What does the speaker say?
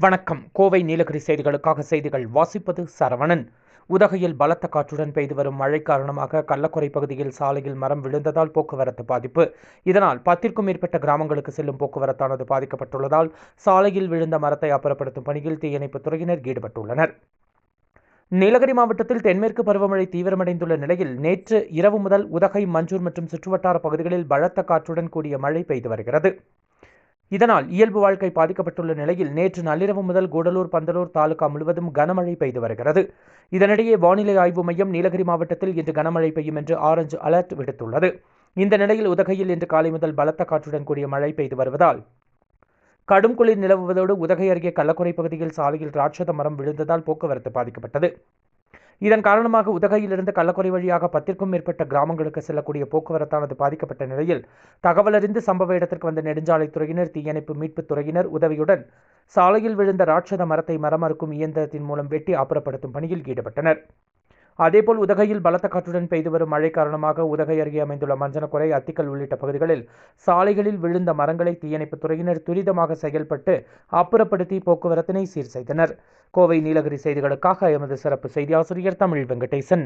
வணக்கம். கோவை நீலகிரி செய்திகளுக்காக செய்திகள் வாசிப்பது சரவணன். உதகையில் பலத்த காற்றுடன் பெய்து வரும் மழை காரணமாக கள்ளக்குறை பகுதியில் சாலையில் மரம் விழுந்ததால் போக்குவரத்து பாதிப்பு. இதனால் 10க்கும் மேற்பட்ட கிராமங்களுக்கு செல்லும் போக்குவரத்தானது பாதிக்கப்பட்டுள்ளதால் சாலையில் விழுந்த மரத்தை அப்புறப்படுத்தும் பணியில் தீயணைப்புத் துறையினர் ஈடுபட்டுள்ளனர். நீலகிரி மாவட்டத்தில் தென்மேற்கு பருவமழை தீவிரமடைந்துள்ள நிலையில் நேற்று இரவு முதல் உதகை, மஞ்சூர் மற்றும் சுற்றுவட்டார பகுதிகளில் பலத்த காற்றுடன் கூடிய மழை பெய்து வருகிறது. இதனால் இயல்பு வாழ்க்கை பாதிக்கப்பட்டுள்ள நிலையில் நேற்று நள்ளிரவு முதல் கூடலூர், பந்தலூர் தாலுகா முழுவதும் கனமழை பெய்து வருகிறது. இதனிடையே வானிலை ஆய்வு மையம் நீலகிரி மாவட்டத்தில் இன்று கனமழை பெய்யும் என்று ஆரஞ்சு அலர்ட் விடுத்துள்ளது. இந்த நிலையில் உதகையில் இன்று காலை முதல் பலத்த காற்றுடன் கூடிய மழை பெய்து வருவதால் கடும் குளிர் நிலவுவதோடு உதகை அருகே கள்ளக்குறை பகுதியில் சாலையில் ராட்சத மரம் விழுந்ததால் போக்குவரத்து பாதிக்கப்பட்டது. இதன் காரணமாக உதகையிலிருந்து கள்ளக்குறை வழியாக 10க்கும் மேற்பட்ட கிராமங்களுக்கு செல்லக்கூடிய போக்குவரத்தானது பாதிக்கப்பட்ட நிலையில் தகவலறிந்து சம்பவ இடத்திற்கு வந்த நெடுஞ்சாலைத்துறையினர், தீயணைப்பு மீட்புத் துறையினர் உதவியுடன் சாலையில் விழுந்த ராட்சத மரத்தை மரம் அறுக்கும் இயந்திரத்தின் மூலம் வெட்டி அப்புறப்படுத்தும் பணியில் ஈடுபட்டனர். அதேபோல் உதகையில் பலத்த காற்றுடன் பெய்து வரும் மழை காரணமாக உதகை அருகே அமைந்துள்ள மஞ்சனக்குறை, அத்திக்கல் உள்ளிட்ட பகுதிகளில் சாலைகளில் விழுந்த மரங்களை தீயணைப்புத் துறையினர் துரிதமாக செயல்பட்டு அப்புறப்படுத்தி போக்குவரத்தினை சீர் செய்தனர். கோவை நீலகிரி செய்திகளுக்காக எமது சிறப்பு செய்தி ஆசிரியர் தமிழ் வெங்கடேசன்.